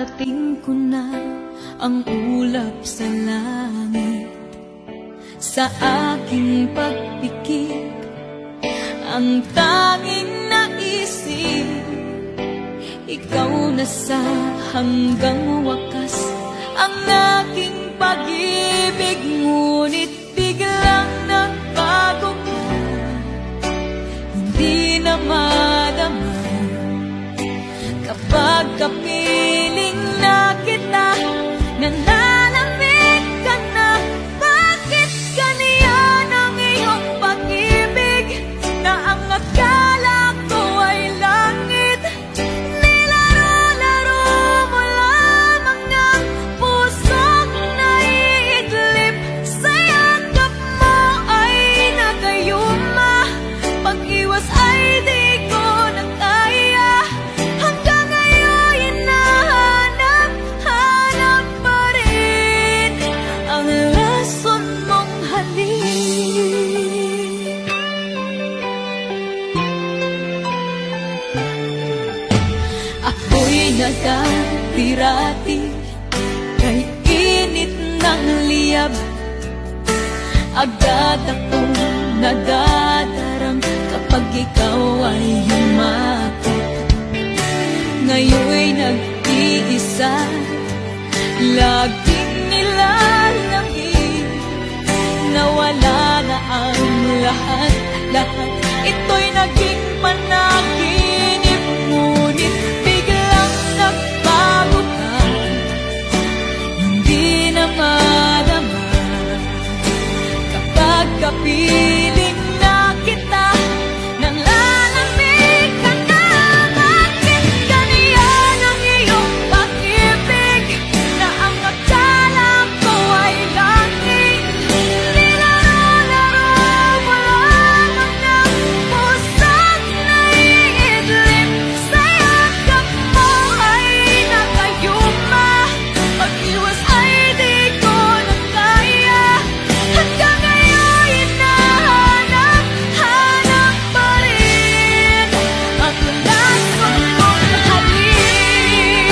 Nararating ko na ang ulap sa langit. Sa aking pagpikit, ang tanging naisip, ikaw na sa hanggang wakas ang aking pag-ibig. Ngunit biglang nagbago ka, hindi na madama kapag kapiling na kita. Nananamig ka na, bakit ganyan ang iyong pag-ibig? Na ang akala ko ay langit, nilaro-laro mo lamang ang pusong naiidlip. Sa yakap mo ay nagayuma, pag-iwas ay di ko na kaya. Hanggang ngayon hinahanap-hanap pa rin ang lason mong halik. Ako'y nagkatirati kay init ng liyab. Agad akong nadadarang kapag ikaw ay yumakap. Ngayon'y nag-iisa, laging nilalangin, nawala na ang lahat-lahat. Ito'y naging panaginip, ngunit biglang nagbago ka, hindi na madama kapag kapiling na kita. Nang lalamig ka na, bakit ganyan ang iyong pag-ibig? Na ang akala ko ay langit, nilaro-laro mo lamang ang pusong naiidlip. Sa yakap mo ay nakayuma, pag-iwas ay di ko na kaya. Hanggang ngayon hinahanap-hanap pa rin ang lason mong halik.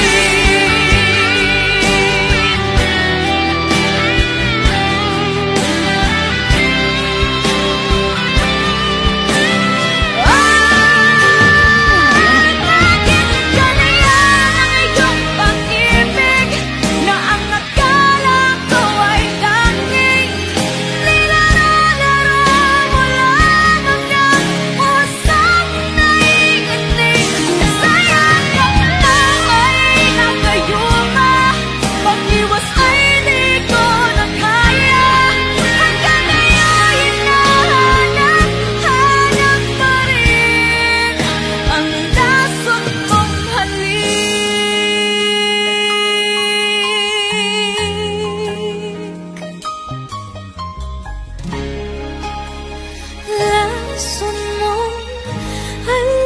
Bakit ganyan ang iyong pag-ibig? Na ang akala ko ay langit, nilaro-laro mo lamang ang pusong naiidlip. Sa yakap mo ay nakayuma, pag-iwas ay di ko na kaya. Hanggang ngayon hinahanap-hanap pa rin ang lason mong halik. Lason mong halik.